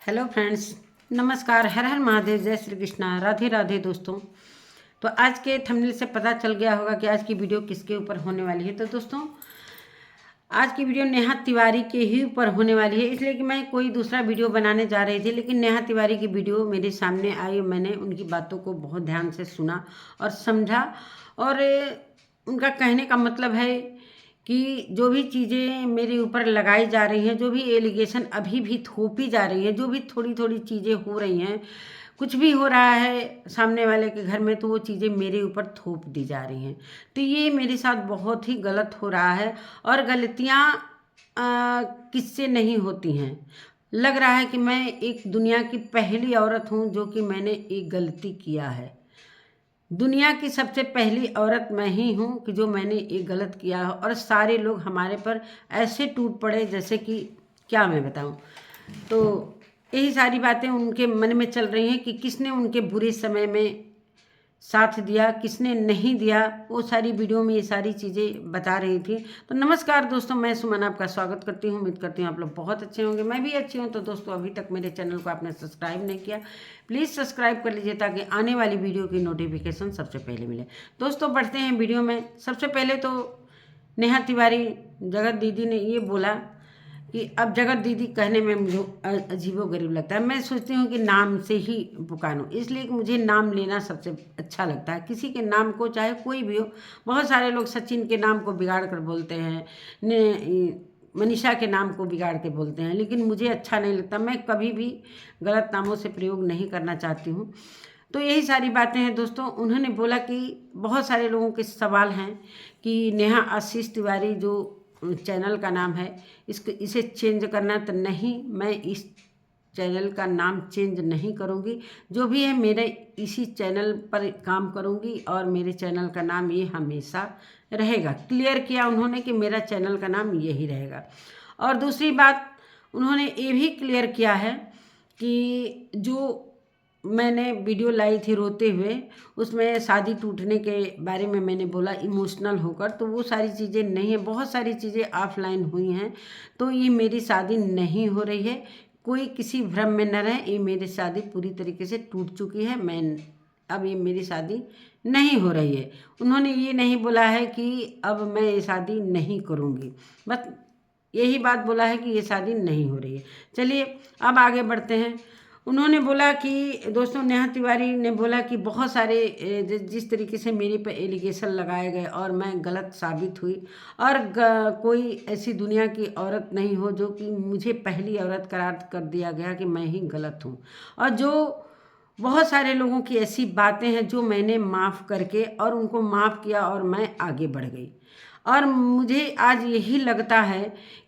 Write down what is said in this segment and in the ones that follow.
Hello friends, नमस्कार। हर हर महादेव, जय श्री कृष्णा, राधे राधे दोस्तों। तो आज के थंबनेल से पता चल गया होगा कि आज की वीडियो किसके ऊपर होने वाली है। तो दोस्तों, आज की वीडियो नेहा तिवारी के ही ऊपर होने वाली है, इसलिए कि मैं कोई दूसरा वीडियो बनाने जा रही थी, लेकिन नेहा तिवारी की वीडियो मेरे सामने आई। मैंने उनकी बातों को बहुत ध्यान से सुना और समझा, और उनका कहने का मतलब है कि जो भी चीज़ें मेरे ऊपर लगाई जा रही हैं, जो भी एलिगेशन अभी भी थोपी जा रही हैं, जो भी थोड़ी थोड़ी चीज़ें हो रही हैं, कुछ भी हो रहा है सामने वाले के घर में, तो वो चीज़ें मेरे ऊपर थोप दी जा रही हैं। तो ये मेरे साथ बहुत ही गलत हो रहा है, और गलतियाँ किससे नहीं होती हैं। लग रहा है कि मैं एक दुनिया की पहली औरत हूँ जो कि मैंने एक गलती किया है। दुनिया की सबसे पहली औरत मैं ही हूँ कि जो मैंने एक गलत किया है, और सारे लोग हमारे पर ऐसे टूट पड़े जैसे कि क्या मैं बताऊँ। तो यही सारी बातें उनके मन में चल रही हैं कि किसने उनके बुरे समय में साथ दिया, किसने नहीं दिया। वो सारी वीडियो में ये सारी चीज़ें बता रही थी। तो नमस्कार दोस्तों, मैं सुमन आपका स्वागत करती हूँ। उम्मीद करती हूँ आप लोग बहुत अच्छे होंगे, मैं भी अच्छी हूँ। तो दोस्तों, अभी तक मेरे चैनल को आपने सब्सक्राइब नहीं किया, प्लीज़ सब्सक्राइब कर लीजिए ताकि आने वाली वीडियो की नोटिफिकेशन सबसे पहले मिले। दोस्तों, बढ़ते हैं वीडियो में। सबसे पहले तो नेहा तिवारी, जगत दीदी ने ये बोला कि अब जगत दीदी कहने में मुझे अजीबोगरीब लगता है। मैं सोचती हूँ कि नाम से ही पुकारूं, इसलिए कि मुझे नाम लेना सबसे अच्छा लगता है। किसी के नाम को, चाहे कोई भी हो। बहुत सारे लोग सचिन के नाम को बिगाड़ कर बोलते हैं, मनीषा के नाम को बिगाड़ के बोलते हैं, लेकिन मुझे अच्छा नहीं लगता। मैं कभी भी गलत नामों से प्रयोग नहीं करना चाहती हूँ। तो यही सारी बातें हैं दोस्तों। उन्होंने बोला कि बहुत सारे लोगों के सवाल हैं कि नेहा आशीष तिवारी जो चैनल का नाम है, इसे चेंज करना। तो नहीं, मैं इस चैनल का नाम चेंज नहीं करूँगी। जो भी है मेरे इसी चैनल पर काम करूँगी, और मेरे चैनल का नाम ये हमेशा रहेगा। क्लियर किया उन्होंने कि मेरा चैनल का नाम यही रहेगा। और दूसरी बात, उन्होंने ये भी क्लियर किया है कि जो मैंने वीडियो लाई थी रोते हुए, उसमें शादी टूटने के बारे में मैंने बोला इमोशनल होकर, तो वो सारी चीज़ें नहीं है। बहुत सारी चीज़ें ऑफलाइन हुई हैं। तो ये मेरी शादी नहीं हो रही है। कोई किसी भ्रम में न रहे, ये मेरी शादी पूरी तरीके से टूट चुकी है। अब ये मेरी शादी नहीं हो रही है। उन्होंने ये नहीं बोला है कि अब मैं ये शादी नहीं करूँगी, बस यही बात बोला है कि ये शादी नहीं हो रही है। चलिए अब आगे बढ़ते हैं। उन्होंने बोला कि दोस्तों, नेहा तिवारी ने बोला कि बहुत सारे जिस तरीके से मेरे पर एलिगेशन लगाए गए और मैं गलत साबित हुई, और कोई ऐसी दुनिया की औरत नहीं हो जो कि मुझे पहली औरत करार कर दिया गया कि मैं ही गलत हूँ। और जो बहुत सारे लोगों की ऐसी बातें हैं जो मैंने माफ़ करके और उनको माफ़ किया, और मैं आगे बढ़ गई। और मुझे आज यही लगता है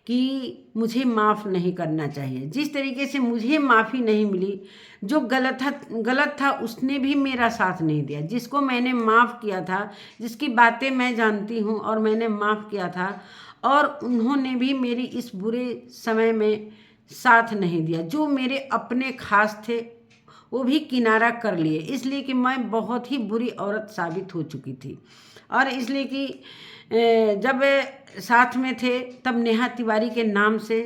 कि मुझे माफ़ नहीं करना चाहिए। जिस तरीके से मुझे माफ़ी नहीं मिली, जो गलत था उसने भी मेरा साथ नहीं दिया। जिसको मैंने माफ़ किया था, जिसकी बातें मैं जानती हूँ और मैंने माफ़ किया था, और उन्होंने भी मेरी इस बुरे समय में साथ नहीं दिया। जो मेरे अपने खास थे वो भी किनारा कर लिए, इसलिए कि मैं बहुत ही बुरी औरत साबित हो चुकी थी। और इसलिए कि जब साथ में थे तब नेहा तिवारी के नाम से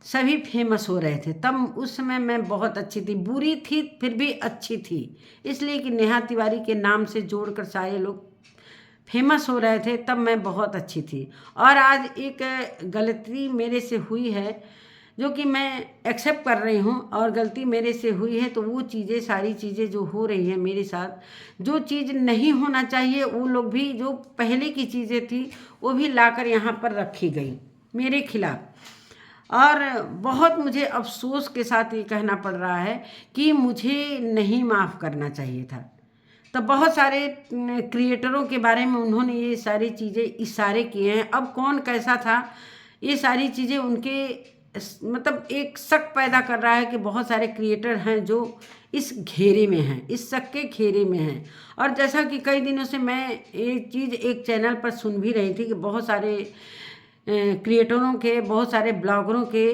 सभी फेमस हो रहे थे। तब उस समय मैं बहुत अच्छी थी, बुरी थी फिर भी अच्छी थी, इसलिए कि नेहा तिवारी के नाम से जोड़कर सारे लोग फेमस हो रहे थे। तब मैं बहुत अच्छी थी। और आज एक गलती मेरे से हुई है जो कि मैं एक्सेप्ट कर रही हूँ, और गलती मेरे से हुई है। तो वो चीज़ें, सारी चीज़ें जो हो रही हैं मेरे साथ, जो चीज़ नहीं होना चाहिए, वो लोग भी, जो पहले की चीज़ें थी वो भी लाकर यहाँ पर रखी गई मेरे खिलाफ। और बहुत मुझे अफसोस के साथ ये कहना पड़ रहा है कि मुझे नहीं माफ़ करना चाहिए था। तो बहुत सारे क्रिएटरों के बारे में उन्होंने ये सारी चीज़ें इशारे किए हैं। अब कौन कैसा था, ये सारी चीज़ें उनके मतलब एक शक पैदा कर रहा है कि बहुत सारे क्रिएटर हैं जो इस घेरे में हैं, इस शक के घेरे में हैं। और जैसा कि कई दिनों से मैं ये चीज़ एक चैनल पर सुन भी रही थी कि बहुत सारे क्रिएटरों के, बहुत सारे ब्लॉगरों के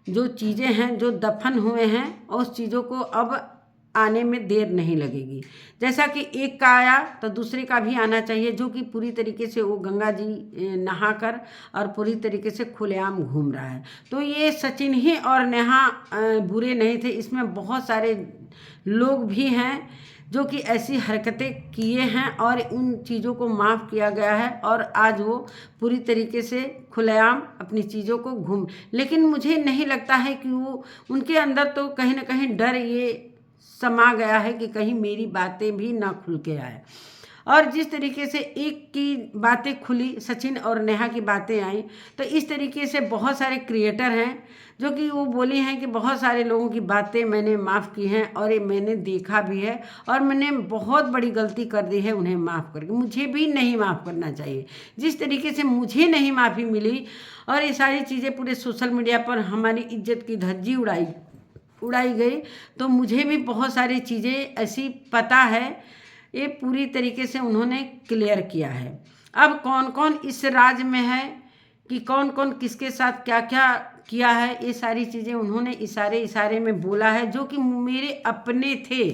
जो चीज़ें हैं जो दफन हुए हैं, और उस चीज़ों को अब आने में देर नहीं लगेगी। जैसा कि एक का आया तो दूसरे का भी आना चाहिए, जो कि पूरी तरीके से वो गंगा जी नहाकर और पूरी तरीके से खुलेआम घूम रहा है। तो ये सचिन ही और नेहा बुरे नहीं थे, इसमें बहुत सारे लोग भी हैं जो कि ऐसी हरकतें किए हैं और उन चीज़ों को माफ़ किया गया है और आज वो पूरी तरीके से खुलेआम अपनी चीज़ों को घूम। लेकिन मुझे नहीं लगता है कि वो उनके अंदर तो कहीं ना कहीं डर ये समा गया है कि कहीं मेरी बातें भी ना खुल के आए। और जिस तरीके से एक की बातें खुली, सचिन और नेहा की बातें आई, तो इस तरीके से बहुत सारे क्रिएटर हैं जो कि वो बोली हैं कि बहुत सारे लोगों की बातें मैंने माफ़ की हैं और ये मैंने देखा भी है और मैंने बहुत बड़ी गलती कर दी है उन्हें माफ़ करके। मुझे भी नहीं माफ़ करना चाहिए। जिस तरीके से मुझे नहीं माफ़ी मिली और ये सारी चीज़ें पूरे सोशल मीडिया पर हमारी इज्जत की धज्जी उड़ाई गई, तो मुझे भी बहुत सारी चीज़ें ऐसी पता है, ये पूरी तरीके से उन्होंने क्लियर किया है। अब कौन कौन इस राज में है कि कौन कौन किसके साथ क्या क्या किया है, ये सारी चीज़ें उन्होंने इशारे में बोला है। जो कि मेरे अपने थे,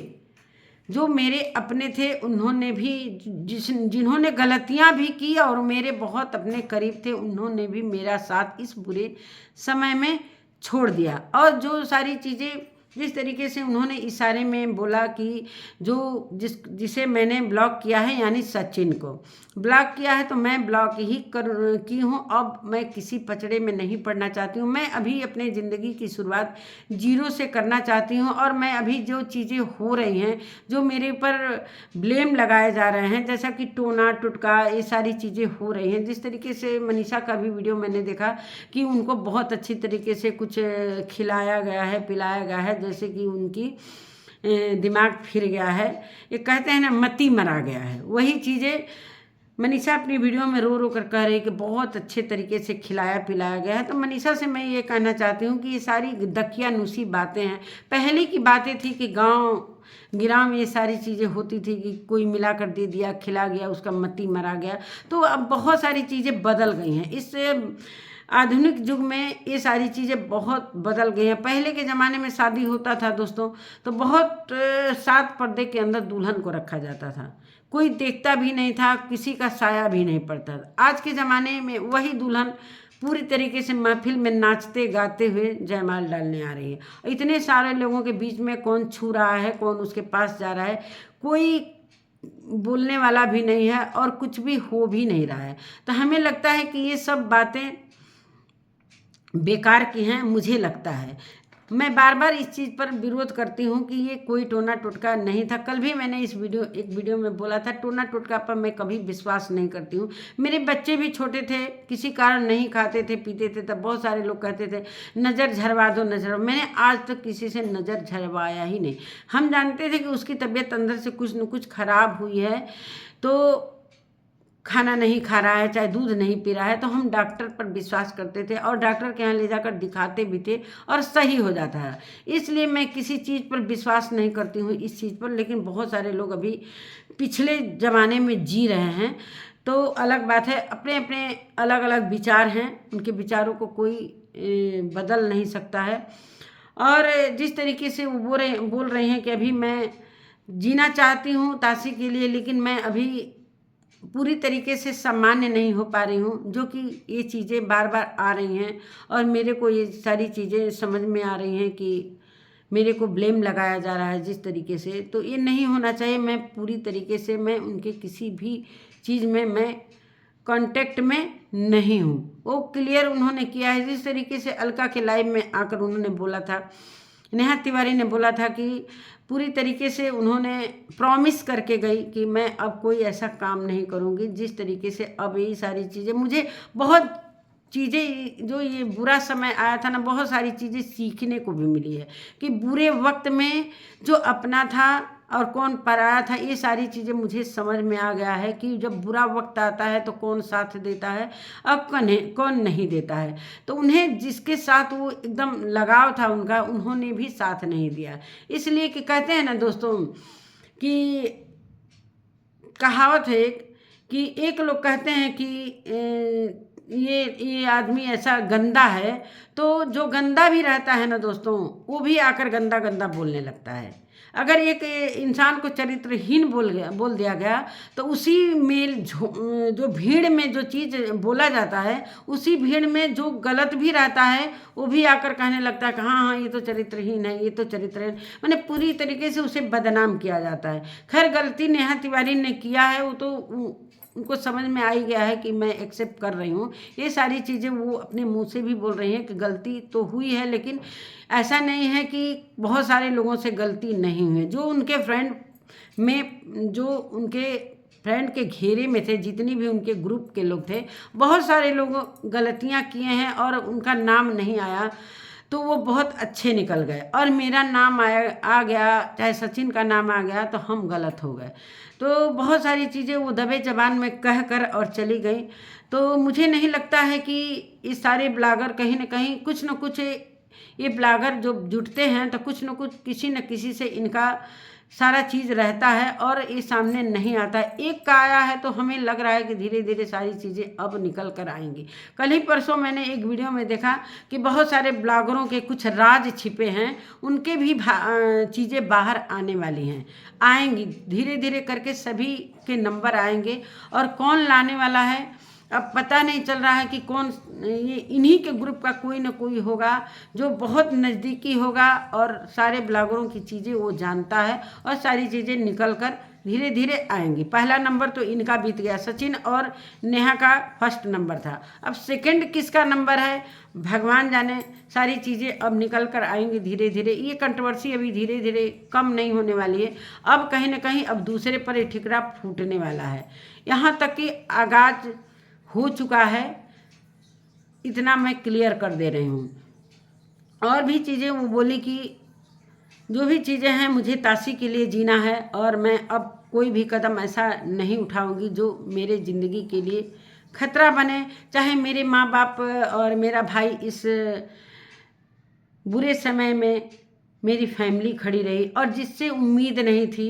जो मेरे अपने थे, उन्होंने भी जिन्होंने गलतियां भी की और मेरे बहुत अपने करीब थे, उन्होंने भी मेरा साथ इस बुरे समय में छोड़ दिया। और जो सारी चीज़ें जिस तरीके से उन्होंने इशारे में बोला कि जिसे मैंने ब्लॉक किया है, यानी सचिन को ब्लॉक किया है, तो मैं ब्लॉक ही की हूँ। अब मैं किसी पचड़े में नहीं पड़ना चाहती हूँ। मैं अभी अपने ज़िंदगी की शुरुआत जीरो से करना चाहती हूँ। और मैं अभी जो चीज़ें हो रही हैं, जो मेरे ऊपर ब्लेम लगाए जा रहे हैं, जैसा कि टोना टुटका, ये सारी चीज़ें हो रही हैं। जिस तरीके से मनीषा का भी वीडियो मैंने देखा कि उनको बहुत अच्छी तरीके से कुछ खिलाया गया है, पिलाया गया है, जैसे कि उनकी दिमाग फिर गया है, ये कहते हैं ना मती मरा गया है। वही चीज़ें मनीषा अपनी वीडियो में रो रो कर कह रही है कि बहुत अच्छे तरीके से खिलाया पिलाया गया है। तो मनीषा से मैं ये कहना चाहती हूँ कि ये सारी दकियानुसी बातें हैं। पहले की बातें थी कि गांव गिराम ये सारी चीज़ें होती थी कि कोई मिला कर दे दिया, खिला गया, उसका मती मरा गया। तो अब बहुत सारी चीज़ें बदल गई हैं। इस आधुनिक युग में ये सारी चीज़ें बहुत बदल गई हैं। पहले के ज़माने में शादी होता था दोस्तों, तो बहुत सात पर्दे के अंदर दुल्हन को रखा जाता था, कोई देखता भी नहीं था, किसी का साया भी नहीं पड़ता था। आज के ज़माने में वही दुल्हन पूरी तरीके से महफिल में नाचते गाते हुए जयमाल डालने आ रही है। इतने सारे लोगों के बीच में कौन छू रहा है, कौन उसके पास जा रहा है, कोई बोलने वाला भी नहीं है और कुछ भी हो भी नहीं रहा है। तो हमें लगता है कि ये सब बातें बेकार की हैं। मुझे लगता है, मैं बार बार इस चीज़ पर विरोध करती हूँ कि ये कोई टोना टोटका नहीं था। कल भी मैंने एक वीडियो में बोला था, टोना टोटका पर मैं कभी विश्वास नहीं करती हूँ। मेरे बच्चे भी छोटे थे, किसी कारण नहीं खाते थे पीते थे, तब बहुत सारे लोग कहते थे नज़र झरवा दो, नज़र। मैंने आज तक किसी से नज़र झरवाया ही नहीं। हम जानते थे कि उसकी तबीयत अंदर से कुछ न कुछ खराब हुई है, तो खाना नहीं खा रहा है, चाहे दूध नहीं पी रहा है, तो हम डॉक्टर पर विश्वास करते थे और डॉक्टर के यहाँ ले जाकर दिखाते भी थे और सही हो जाता है। इसलिए मैं किसी चीज़ पर विश्वास नहीं करती हूँ इस चीज़ पर। लेकिन बहुत सारे लोग अभी पिछले ज़माने में जी रहे हैं, तो अलग बात है। अपने अपने अलग अलग विचार हैं, उनके विचारों को कोई बदल नहीं सकता है। और जिस तरीके से वो बोल रहे हैं कि अभी मैं जीना चाहती हूँ ताशी के लिए, लेकिन मैं अभी पूरी तरीके से सामान्य नहीं हो पा रही हूँ, जो कि ये चीज़ें बार बार आ रही हैं और मेरे को ये सारी चीज़ें समझ में आ रही हैं कि मेरे को ब्लेम लगाया जा रहा है जिस तरीके से, तो ये नहीं होना चाहिए। मैं पूरी तरीके से मैं उनके किसी भी चीज़ में मैं कांटेक्ट में नहीं हूँ, वो क्लियर उन्होंने किया है। जिस तरीके से अलका के लाइव में आकर उन्होंने बोला था, नेहा तिवारी ने बोला था कि पूरी तरीके से उन्होंने प्रॉमिस करके गई कि मैं अब कोई ऐसा काम नहीं करूँगी। जिस तरीके से अब ये सारी चीज़ें, मुझे बहुत चीज़ें, जो ये बुरा समय आया था ना, बहुत सारी चीज़ें सीखने को भी मिली है कि बुरे वक्त में जो अपना था और कौन पराया था, ये सारी चीज़ें मुझे समझ में आ गया है कि जब बुरा वक्त आता है तो कौन साथ देता है और कौन नहीं देता है। तो उन्हें जिसके साथ वो एकदम लगाव था उनका, उन्होंने भी साथ नहीं दिया। इसलिए कि कहते हैं ना दोस्तों कि कहावत है कि एक लोग कहते हैं कि ये आदमी ऐसा गंदा है, तो जो गंदा भी रहता है ना दोस्तों, वो भी आकर गंदा गंदा बोलने लगता है। अगर एक इंसान को चरित्रहीन बोल दिया गया तो उसी में जो भीड़ में जो चीज़ बोला जाता है, उसी भीड़ में जो गलत भी रहता है वो भी आकर कहने लगता है कि हाँ हाँ ये तो चरित्रहीन है, ये तो चरित्रहीन, मैंने पूरी तरीके से उसे बदनाम किया जाता है। खैर गलती नेहा तिवारी ने किया है, वो तो उनको समझ में आ ही गया है कि मैं एक्सेप्ट कर रही हूँ। ये सारी चीज़ें वो अपने मुंह से भी बोल रही हैं कि गलती तो हुई है, लेकिन ऐसा नहीं है कि बहुत सारे लोगों से गलती नहीं हुई। जो उनके फ्रेंड में, जो उनके फ्रेंड के घेरे में थे, जितनी भी उनके ग्रुप के लोग थे, बहुत सारे लोग गलतियाँ किए हैं और उनका नाम नहीं आया, तो वो बहुत अच्छे निकल गए। और मेरा नाम आ गया, चाहे सचिन का नाम आ गया, तो हम गलत हो गए। तो बहुत सारी चीज़ें वो दबे जबान में कह कर और चली गई। तो मुझे नहीं लगता है कि ये सारे ब्लॉगर कहीं ना कहीं कुछ न कुछ, ये ब्लॉगर जो जुटते हैं तो कुछ न कुछ किसी न किसी से इनका सारा चीज़ रहता है और ये सामने नहीं आता है। एक का आया है तो हमें लग रहा है कि धीरे धीरे सारी चीज़ें अब निकल कर आएंगी। कल ही परसों मैंने एक वीडियो में देखा कि बहुत सारे ब्लॉगरों के कुछ राज छिपे हैं, उनके भी चीज़ें बाहर आने वाली हैं, आएंगी धीरे धीरे करके, सभी के नंबर आएंगे। और कौन लाने वाला है अब पता नहीं चल रहा है कि कौन, ये इन्हीं के ग्रुप का कोई ना कोई होगा जो बहुत नज़दीकी होगा और सारे ब्लॉगरों की चीज़ें वो जानता है और सारी चीज़ें निकल कर धीरे धीरे आएंगी। पहला नंबर तो इनका बीत गया, सचिन और नेहा का फर्स्ट नंबर था। अब सेकंड किसका नंबर है भगवान जाने। सारी चीज़ें अब निकल कर आएंगी धीरे धीरे। ये कंट्रोवर्सी अभी धीरे धीरे कम नहीं होने वाली है, अब कहीं ना कहीं अब दूसरे पर ये ठिकरा फूटने वाला है। यहाँ तक कि आगाज हो चुका है, इतना मैं क्लियर कर दे रही हूँ। और भी चीज़ें वो बोली कि जो भी चीज़ें हैं मुझे ताशी के लिए जीना है और मैं अब कोई भी कदम ऐसा नहीं उठाऊंगी जो मेरे ज़िंदगी के लिए खतरा बने। चाहे मेरे माँ बाप और मेरा भाई इस बुरे समय में मेरी फैमिली खड़ी रही और जिससे उम्मीद नहीं थी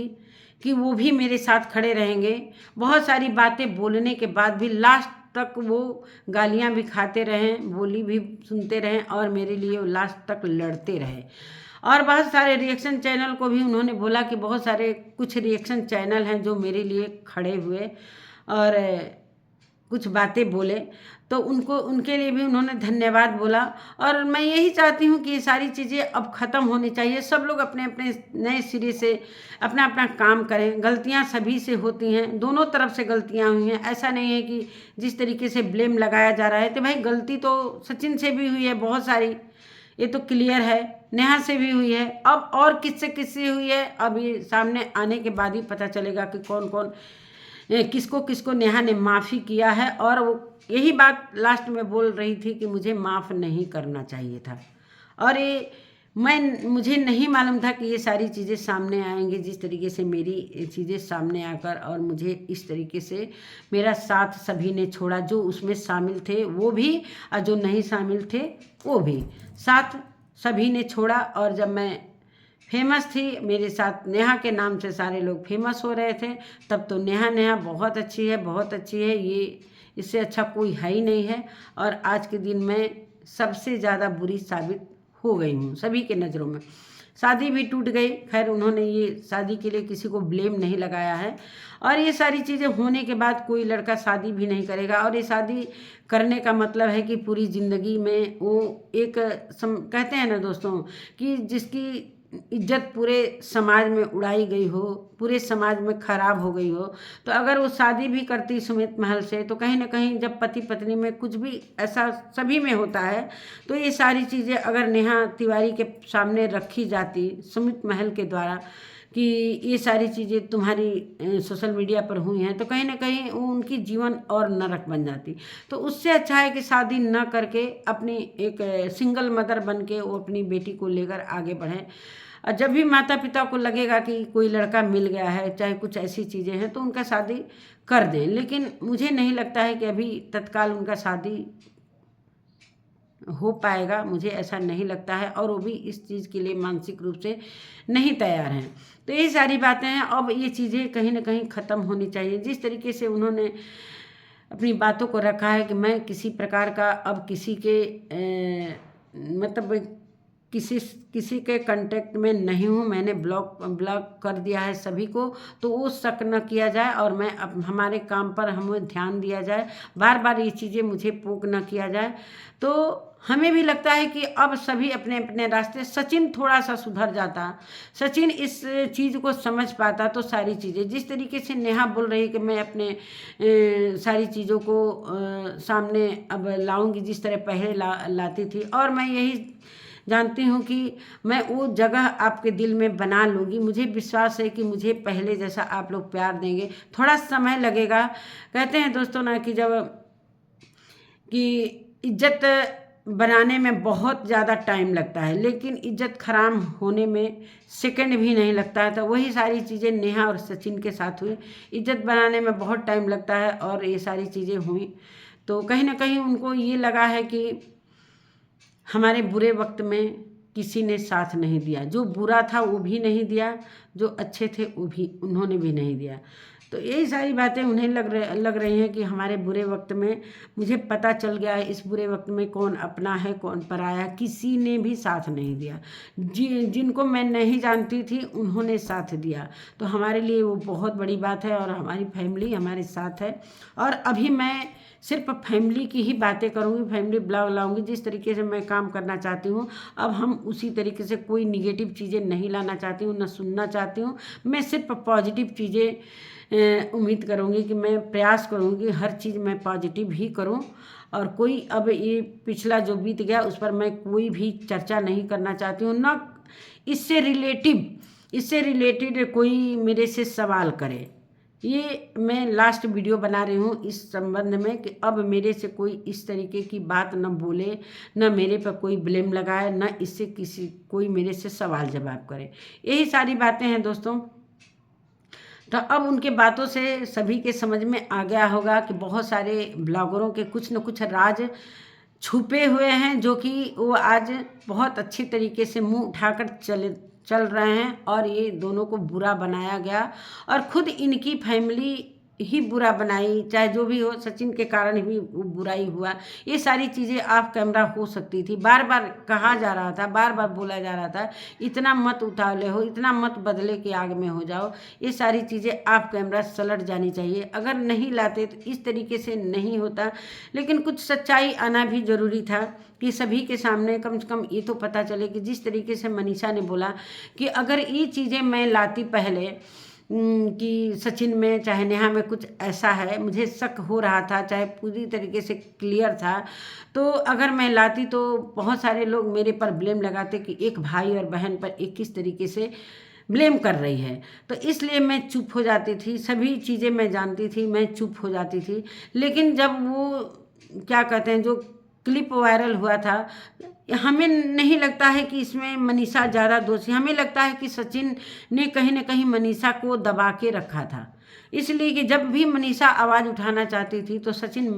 कि वो भी मेरे साथ खड़े रहेंगे। बहुत सारी बातें बोलने के बाद भी लास्ट तक वो गालियां भी खाते रहें, बोली भी सुनते रहें और मेरे लिए वो लास्ट तक लड़ते रहे। और बहुत सारे रिएक्शन चैनल को भी उन्होंने बोला कि बहुत सारे कुछ रिएक्शन चैनल हैं जो मेरे लिए खड़े हुए और कुछ बातें बोले, तो उनको, उनके लिए भी उन्होंने धन्यवाद बोला। और मैं यही चाहती हूँ कि ये सारी चीज़ें अब ख़त्म होनी चाहिए। सब लोग अपने अपने नए सिरे से अपना अपना काम करें। गलतियाँ सभी से होती हैं, दोनों तरफ से गलतियाँ हुई हैं। ऐसा नहीं है कि जिस तरीके से ब्लेम लगाया जा रहा है, तो भाई गलती तो सचिन से भी हुई है बहुत सारी, ये तो क्लियर है, नेहा से भी हुई है। अब और किससे किससे हुई है, अब ये सामने आने के बाद ही पता चलेगा कि कौन कौन, किसको किसको नेहा ने माफ़ी किया है। और वो यही बात लास्ट में बोल रही थी कि मुझे माफ़ नहीं करना चाहिए था। और ये मुझे नहीं मालूम था कि ये सारी चीज़ें सामने आएंगी, जिस तरीके से मेरी चीज़ें सामने आकर, और मुझे इस तरीके से मेरा साथ सभी ने छोड़ा। जो उसमें शामिल थे वो भी और जो नहीं शामिल थे वो भी, साथ सभी ने छोड़ा। और जब मैं फेमस थी, मेरे साथ नेहा के नाम से सारे लोग फेमस हो रहे थे, तब तो नेहा नेहा बहुत अच्छी है, बहुत अच्छी है, ये इससे अच्छा कोई है ही नहीं है। और आज के दिन मैं सबसे ज़्यादा बुरी साबित हो गई हूँ सभी के नज़रों में। शादी भी टूट गई। खैर उन्होंने ये शादी के लिए किसी को ब्लेम नहीं लगाया है। और ये सारी चीज़ें होने के बाद कोई लड़का शादी भी नहीं करेगा। और ये शादी करने का मतलब है कि पूरी ज़िंदगी में वो एक कहते हैं ना दोस्तों कि जिसकी इज्जत पूरे समाज में उड़ाई गई हो, पूरे समाज में खराब हो गई हो, तो अगर वो शादी भी करती सुमित महल से, तो कहीं ना कहीं जब पति पत्नी में कुछ भी ऐसा सभी में होता है, तो ये सारी चीज़ें अगर नेहा तिवारी के सामने रखी जाती सुमित महल के द्वारा कि ये सारी चीज़ें तुम्हारी सोशल मीडिया पर हुई हैं, तो कहीं ना कहीं उनकी जीवन और नरक बन जाती। तो उससे अच्छा है कि शादी न करके अपनी एक सिंगल मदर बन के वो अपनी बेटी को लेकर आगे बढ़ें। और जब भी माता पिता को लगेगा कि कोई लड़का मिल गया है, चाहे कुछ ऐसी चीज़ें हैं, तो उनका शादी कर दें। लेकिन मुझे नहीं लगता है कि अभी तत्काल उनका शादी हो पाएगा, मुझे ऐसा नहीं लगता है। और वो भी इस चीज़ के लिए मानसिक रूप से नहीं तैयार हैं। तो ये सारी बातें हैं, अब ये चीज़ें कहीं ना कहीं ख़त्म होनी चाहिए। जिस तरीके से उन्होंने अपनी बातों को रखा है कि मैं किसी प्रकार का अब किसी के मतलब किसी किसी के कांटेक्ट में नहीं हूँ, मैंने ब्लॉक कर दिया है सभी को, तो वो शक न किया जाए और मैं हमारे काम पर हमें ध्यान दिया जाए, बार बार ये चीज़ें मुझे पोक न किया जाए। तो हमें भी लगता है कि अब सभी अपने अपने रास्ते, सचिन थोड़ा सा सुधर जाता, सचिन इस चीज़ को समझ पाता तो सारी चीज़ें, जिस तरीके से नेहा बोल रही कि मैं अपने सारी चीज़ों को सामने अब लाऊंगी जिस तरह पहले लाती थी, और मैं यही जानती हूँ कि मैं वो जगह आपके दिल में बना लूँगी। मुझे विश्वास है कि मुझे पहले जैसा आप लोग प्यार देंगे, थोड़ा समय लगेगा। कहते हैं दोस्तों ना कि जब कि इज्जत बनाने में बहुत ज़्यादा टाइम लगता है, लेकिन इज्जत खराब होने में सेकंड भी नहीं लगता है। तो वही सारी चीज़ें नेहा और सचिन के साथ हुई। इज्जत बनाने में बहुत टाइम लगता है और ये सारी चीज़ें हुई, तो कहीं ना कहीं उनको ये लगा है कि हमारे बुरे वक्त में किसी ने साथ नहीं दिया, जो बुरा था वो भी नहीं दिया, जो अच्छे थे वो भी उन्होंने भी नहीं दिया। तो यही सारी बातें उन्हें लग रही हैं कि हमारे बुरे वक्त में, मुझे पता चल गया है इस बुरे वक्त में कौन अपना है कौन पराया, किसी ने भी साथ नहीं दिया। जिनको मैं नहीं जानती थी उन्होंने साथ दिया, तो हमारे लिए वो बहुत बड़ी बात है। और हमारी फैमिली हमारे साथ है, और अभी मैं सिर्फ फैमिली की ही बातें करूँगी, फैमिली ब्लॉग लाऊंगी। जिस तरीके से मैं काम करना चाहती हूँ, अब हम उसी तरीके से कोई निगेटिव चीज़ें नहीं लाना चाहती हूँ, न सुनना चाहती हूँ। मैं सिर्फ पॉजिटिव चीज़ें उम्मीद करूँगी कि मैं प्रयास करूँगी हर चीज़ मैं पॉजिटिव ही करूँ। और कोई अब ये पिछला जो बीत गया उस पर मैं कोई भी चर्चा नहीं करना चाहती हूँ, न इससे रिलेटेड कोई मेरे से सवाल करे। ये मैं लास्ट वीडियो बना रही हूँ इस संबंध में कि अब मेरे से कोई इस तरीके की बात न बोले, न मेरे पर कोई ब्लेम लगाए, न इससे कोई मेरे से सवाल जवाब करे। यही सारी बातें हैं दोस्तों। तो अब उनके बातों से सभी के समझ में आ गया होगा कि बहुत सारे ब्लॉगरों के कुछ न कुछ राज छुपे हुए हैं, जो कि वो आज बहुत अच्छी तरीके से मुंह उठाकर चल रहे हैं, और ये दोनों को बुरा बनाया गया और खुद इनकी फैमिली ही बुरा बनाई। चाहे जो भी हो, सचिन के कारण ही बुराई हुआ। ये सारी चीज़ें ऑफ कैमरा हो सकती थी। बार बार कहा जा रहा था, बार बार बोला जा रहा था, इतना मत उतावले हो, इतना मत बदले कि आग में हो जाओ। ये सारी चीज़ें ऑफ कैमरा सलट जानी चाहिए। अगर नहीं लाते तो इस तरीके से नहीं होता, लेकिन कुछ सच्चाई आना भी ज़रूरी था कि सभी के सामने कम से कम ये तो पता चले कि जिस तरीके से मनीषा ने बोला कि अगर ये चीज़ें मैं लाती पहले कि सचिन में चाहे नेहा में कुछ ऐसा है, मुझे शक हो रहा था, चाहे पूरी तरीके से क्लियर था, तो अगर मैं लाती तो बहुत सारे लोग मेरे पर ब्लेम लगाते कि एक भाई और बहन पर एक किस तरीके से ब्लेम कर रही है। तो इसलिए मैं चुप हो जाती थी, सभी चीज़ें मैं जानती थी, मैं चुप हो जाती थी। लेकिन जब वो क्या कहते हैं, जो क्लिप वायरल हुआ था, हमें नहीं लगता है कि इसमें मनीषा ज़्यादा दोषी, हमें लगता है कि सचिन ने कहीं ना कहीं मनीषा को दबा के रखा था। इसलिए कि जब भी मनीषा आवाज़ उठाना चाहती थी तो सचिन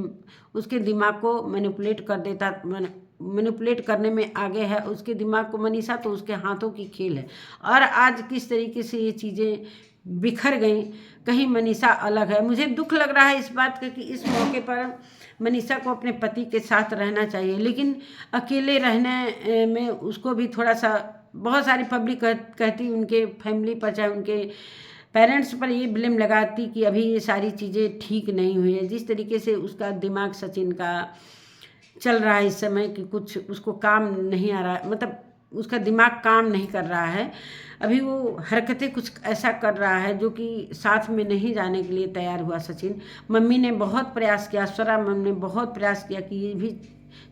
उसके दिमाग को मैनिपुलेट कर देता, मैनिपुलेट करने में आगे है उसके दिमाग को मनीषा, तो उसके हाथों की खेल है। और आज किस तरीके से ये चीज़ें बिखर गई, कहीं मनीषा अलग है। मुझे दुख लग रहा है इस बात का कि इस मौके पर मनीषा को अपने पति के साथ रहना चाहिए, लेकिन अकेले रहने में उसको भी थोड़ा सा, बहुत सारी पब्लिक कहती उनके फैमिली पर, चाहे उनके पेरेंट्स पर ये ब्लेम लगाती कि अभी ये सारी चीज़ें ठीक नहीं हुई है। जिस तरीके से उसका दिमाग सचिन का चल रहा है इस समय कि कुछ उसको काम नहीं आ रहा, मतलब उसका दिमाग काम नहीं कर रहा है। अभी वो हरकतें कुछ ऐसा कर रहा है जो कि साथ में नहीं जाने के लिए तैयार हुआ सचिन। मम्मी ने बहुत प्रयास किया, स्वरा मम्मी ने बहुत प्रयास किया कि ये भी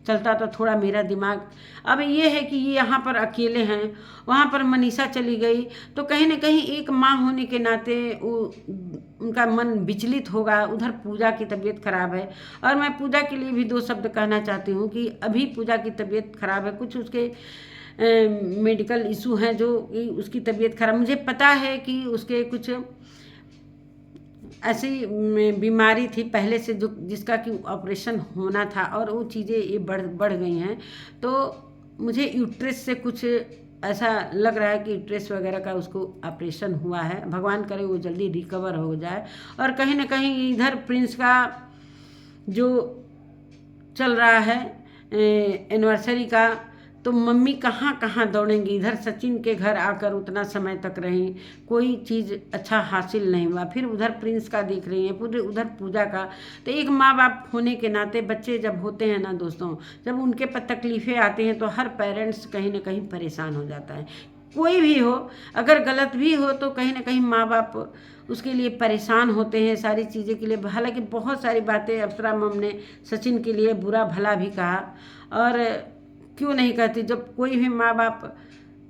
चलता तो थोड़ा मेरा दिमाग। अब ये है कि ये यहाँ पर अकेले हैं, वहाँ पर मनीषा चली गई, तो कहीं ना कहीं एक माँ होने के नाते उनका मन विचलित होगा। उधर पूजा की तबीयत खराब है, और मैं पूजा के लिए भी दो शब्द कहना चाहती हूँ कि अभी पूजा की तबीयत खराब है, कुछ उसके मेडिकल इशू हैं जो कि उसकी तबीयत खराब। मुझे पता है कि उसके कुछ ऐसी बीमारी थी पहले से जो जिसका कि ऑपरेशन होना था, और वो चीज़ें ये बढ़ गई हैं। तो मुझे यूट्रस से कुछ ऐसा लग रहा है कि यूट्रस वगैरह का उसको ऑपरेशन हुआ है। भगवान करे वो जल्दी रिकवर हो जाए। और कहीं ना कहीं इधर प्रिंस का जो चल रहा है एनिवर्सरी का, तो मम्मी कहाँ कहाँ दौड़ेंगी। इधर सचिन के घर आकर उतना समय तक रहीं, कोई चीज़ अच्छा हासिल नहीं हुआ, फिर उधर प्रिंस का देख रही हैं, पूरे उधर पूजा का। तो एक माँ बाप होने के नाते बच्चे जब होते हैं ना दोस्तों, जब उनके पर तकलीफ़ें आती हैं तो हर पेरेंट्स कहीं ना कहीं परेशान हो जाता है। कोई भी हो, अगर गलत भी हो तो कहीं ना कहीं माँ बाप उसके लिए परेशान होते हैं सारी चीज़ें के लिए। हालांकि बहुत सारी बातें अप्सरा मम ने सचिन के लिए बुरा भला भी कहा, और क्यों नहीं कहती। जब कोई भी माँ बाप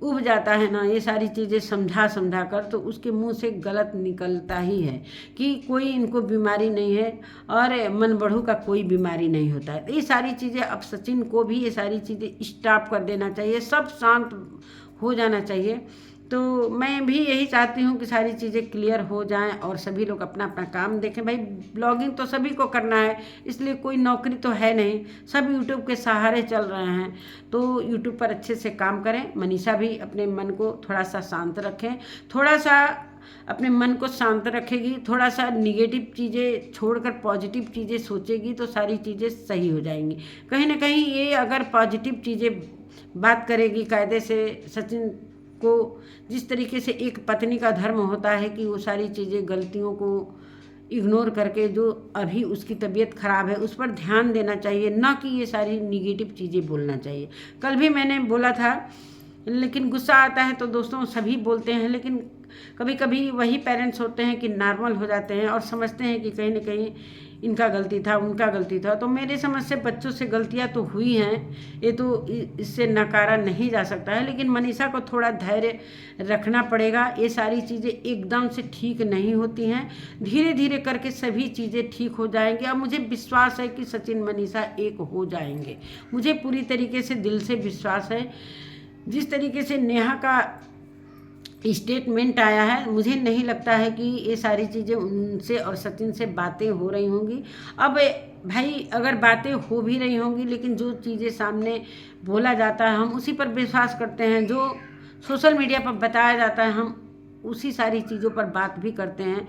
उब जाता है ना, ये सारी चीज़ें समझा समझा कर, तो उसके मुंह से गलत निकलता ही है कि कोई इनको बीमारी नहीं है और मन बढ़ू का कोई बीमारी नहीं होता है। ये सारी चीज़ें अब सचिन को भी ये सारी चीज़ें स्टॉप कर देना चाहिए, सब शांत हो जाना चाहिए। तो मैं भी यही चाहती हूँ कि सारी चीज़ें क्लियर हो जाएं और सभी लोग अपना अपना काम देखें। भाई ब्लॉगिंग तो सभी को करना है, इसलिए कोई नौकरी तो है नहीं, सब यूट्यूब के सहारे चल रहे हैं। तो यूट्यूब पर अच्छे से काम करें। मनीषा भी अपने मन को थोड़ा सा शांत रखें, थोड़ा सा अपने मन को शांत रखेगी, थोड़ा सा निगेटिव चीज़ें छोड़कर पॉजिटिव चीज़ें सोचेगी तो सारी चीज़ें सही हो जाएंगी। कहीं ना कहीं ये अगर पॉजिटिव चीज़ें बात करेगी कायदे से, सचिन को जिस तरीके से एक पत्नी का धर्म होता है कि वो सारी चीज़ें गलतियों को इग्नोर करके, जो अभी उसकी तबीयत ख़राब है उस पर ध्यान देना चाहिए, ना कि ये सारी निगेटिव चीज़ें बोलना चाहिए। कल भी मैंने बोला था, लेकिन गुस्सा आता है तो दोस्तों सभी बोलते हैं, लेकिन कभी कभी वही पेरेंट्स होते हैं कि नॉर्मल हो जाते हैं और समझते हैं कि कहीं ना कहीं इनका गलती था, उनका गलती था। तो मेरे समझ से बच्चों से गलतियां तो हुई हैं, ये तो इससे नकारा नहीं जा सकता है, लेकिन मनीषा को थोड़ा धैर्य रखना पड़ेगा। ये सारी चीज़ें एकदम से ठीक नहीं होती हैं, धीरे धीरे करके सभी चीज़ें ठीक हो जाएंगी। और मुझे विश्वास है कि सचिन मनीषा एक हो जाएंगे, मुझे पूरी तरीके से दिल से विश्वास है। जिस तरीके से नेहा का स्टेटमेंट आया है, मुझे नहीं लगता है कि ये सारी चीज़ें उनसे और सचिन से बातें हो रही होंगी। अब भाई अगर बातें हो भी रही होंगी, लेकिन जो चीज़ें सामने बोला जाता है हम उसी पर विश्वास करते हैं, जो सोशल मीडिया पर बताया जाता है हम उसी सारी चीज़ों पर बात भी करते हैं।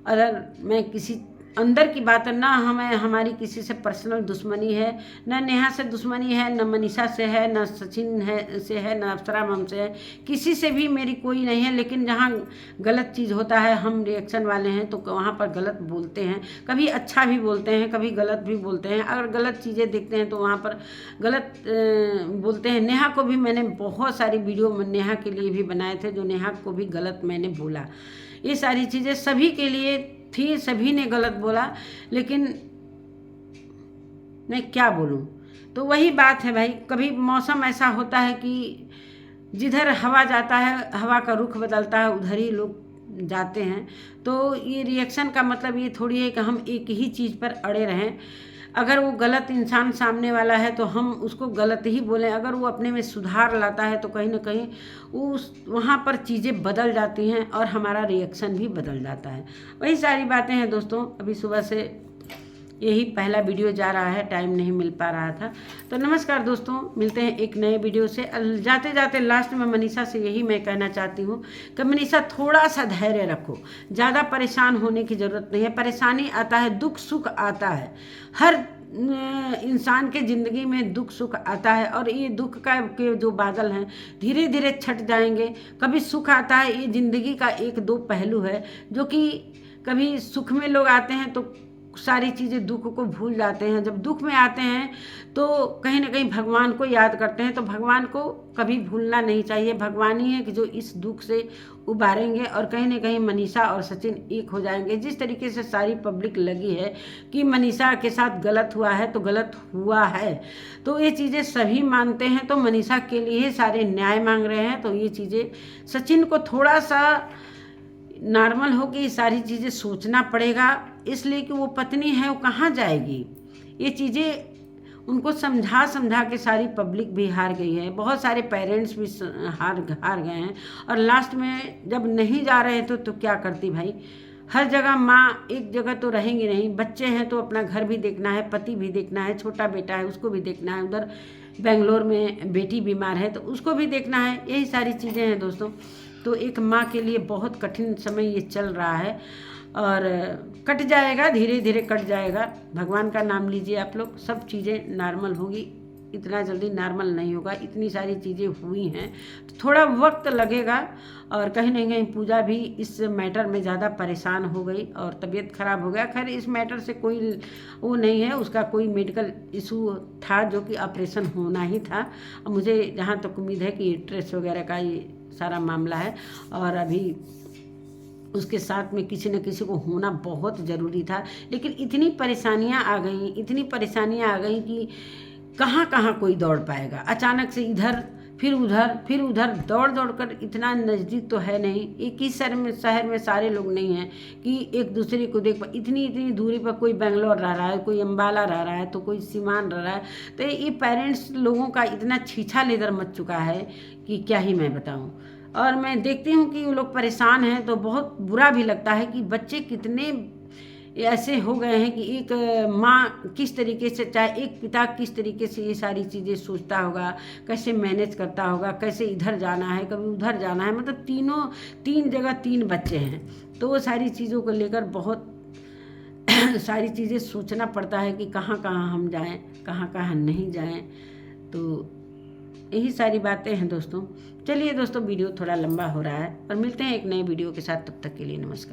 अगर मैं किसी अंदर की बात, ना हमें हमारी किसी से पर्सनल दुश्मनी है, न नेहा से दुश्मनी है, न मनीषा से है, न सचिन से है, न अप्सरा मम से है, किसी से भी मेरी कोई नहीं है। लेकिन जहाँ गलत चीज़ होता है, हम रिएक्शन वाले हैं तो वहाँ पर गलत बोलते हैं, कभी अच्छा भी बोलते हैं, कभी गलत भी बोलते हैं। अगर गलत चीज़ें देखते हैं तो वहाँ पर गलत बोलते हैं। नेहा को भी मैंने बहुत सारी वीडियो नेहा के लिए भी बनाए थे, जो नेहा को भी गलत मैंने बोला। ये सारी चीज़ें सभी के लिए थी, सभी ने गलत बोला, लेकिन मैं क्या बोलूं। तो वही बात है भाई, कभी मौसम ऐसा होता है कि जिधर हवा जाता है, हवा का रुख बदलता है, उधर ही लोग जाते हैं। तो ये रिएक्शन का मतलब ये थोड़ी है कि हम एक ही चीज़ पर अड़े रहें। अगर वो गलत इंसान सामने वाला है तो हम उसको गलत ही बोलें, अगर वो अपने में सुधार लाता है तो कहीं ना कहीं उस वहाँ पर चीज़ें बदल जाती हैं और हमारा रिएक्शन भी बदल जाता है। वही सारी बातें हैं दोस्तों। अभी सुबह से यही पहला वीडियो जा रहा है, टाइम नहीं मिल पा रहा था। तो नमस्कार दोस्तों, मिलते हैं एक नए वीडियो से। जाते जाते लास्ट में मनीषा से यही मैं कहना चाहती हूँ कि मनीषा थोड़ा सा धैर्य रखो, ज़्यादा परेशान होने की ज़रूरत नहीं है। परेशानी आता है, दुख सुख आता है, हर इंसान के ज़िंदगी में दुख सुख आता है, और ये दुख का के जो बादल हैं धीरे धीरे छट जाएंगे। कभी सुख आता है, ये ज़िंदगी का एक दो पहलू है, जो कि कभी सुख में लोग आते हैं तो सारी चीज़ें दुख को भूल जाते हैं, जब दुख में आते हैं तो कहीं ना कहीं भगवान को याद करते हैं। तो भगवान को कभी भूलना नहीं चाहिए, भगवान ही है कि जो इस दुख से उबारेंगे, और कहीं ना कहीं मनीषा और सचिन एक हो जाएंगे। जिस तरीके से सारी पब्लिक लगी है कि मनीषा के साथ गलत हुआ है तो गलत हुआ है, तो ये चीज़ें सभी मानते हैं, तो मनीषा के लिए सारे न्याय मांग रहे हैं। तो ये चीज़ें सचिन को थोड़ा सा नॉर्मल हो कि सारी चीज़ें सोचना पड़ेगा, इसलिए कि वो पत्नी है, वो कहाँ जाएगी। ये चीज़ें उनको समझा समझा के सारी पब्लिक भी हार गई है, बहुत सारे पेरेंट्स भी हार गए हैं। और लास्ट में जब नहीं जा रहे तो क्या करती भाई। हर जगह माँ एक जगह तो रहेंगी नहीं, बच्चे हैं तो अपना घर भी देखना है, पति भी देखना है, छोटा बेटा है उसको भी देखना है, उधर बेंगलोर में बेटी बीमार है तो उसको भी देखना है। यही सारी चीज़ें हैं दोस्तों। तो एक माँ के लिए बहुत कठिन समय ये चल रहा है, और कट जाएगा, धीरे धीरे कट जाएगा। भगवान का नाम लीजिए आप लोग, सब चीज़ें नॉर्मल होगी। इतना जल्दी नॉर्मल नहीं होगा। इतनी सारी चीज़ें हुई हैं तो थोड़ा वक्त लगेगा। और कहीं ना कहीं पूजा भी इस मैटर में ज़्यादा परेशान हो गई और तबीयत खराब हो गया। खैर इस मैटर से कोई वो नहीं है, उसका कोई मेडिकल इशू था जो कि ऑपरेशन होना ही था। मुझे जहाँ तक उम्मीद है कि ट्रेस वगैरह का ये सारा मामला है और अभी उसके साथ में किसी न किसी को होना बहुत ज़रूरी था। लेकिन इतनी परेशानियां आ गई कि कहाँ कहाँ कोई दौड़ पाएगा। अचानक से इधर फिर उधर दौड़ दौड़ कर, इतना नज़दीक तो है नहीं, एक ही शहर में सारे लोग नहीं हैं कि एक दूसरे को देख पाए। इतनी दूरी पर कोई बेंगलोर रह रहा है, कोई अम्बाला रह रहा है, तो कोई सीमान रह रहा है। तो ये पेरेंट्स लोगों का इतना छीछा लेदर मच चुका है कि क्या ही मैं बताऊँ। और मैं देखती हूँ कि वो लोग परेशान हैं तो बहुत बुरा भी लगता है कि बच्चे कितने ऐसे हो गए हैं कि एक माँ किस तरीके से, चाहे एक पिता किस तरीके से ये सारी चीज़ें सोचता होगा, कैसे मैनेज करता होगा, कैसे इधर जाना है कभी उधर जाना है। मतलब तीन जगह 3 बच्चे हैं, तो वो सारी चीज़ों को लेकर बहुत सारी चीज़ें सोचना पड़ता है कि कहाँ कहाँ हम जाएं, कहाँ कहाँ नहीं जाएं। तो यही सारी बातें हैं दोस्तों। चलिए दोस्तों, वीडियो थोड़ा लंबा हो रहा है और मिलते हैं एक नए वीडियो के साथ। तब तक के लिए नमस्कार।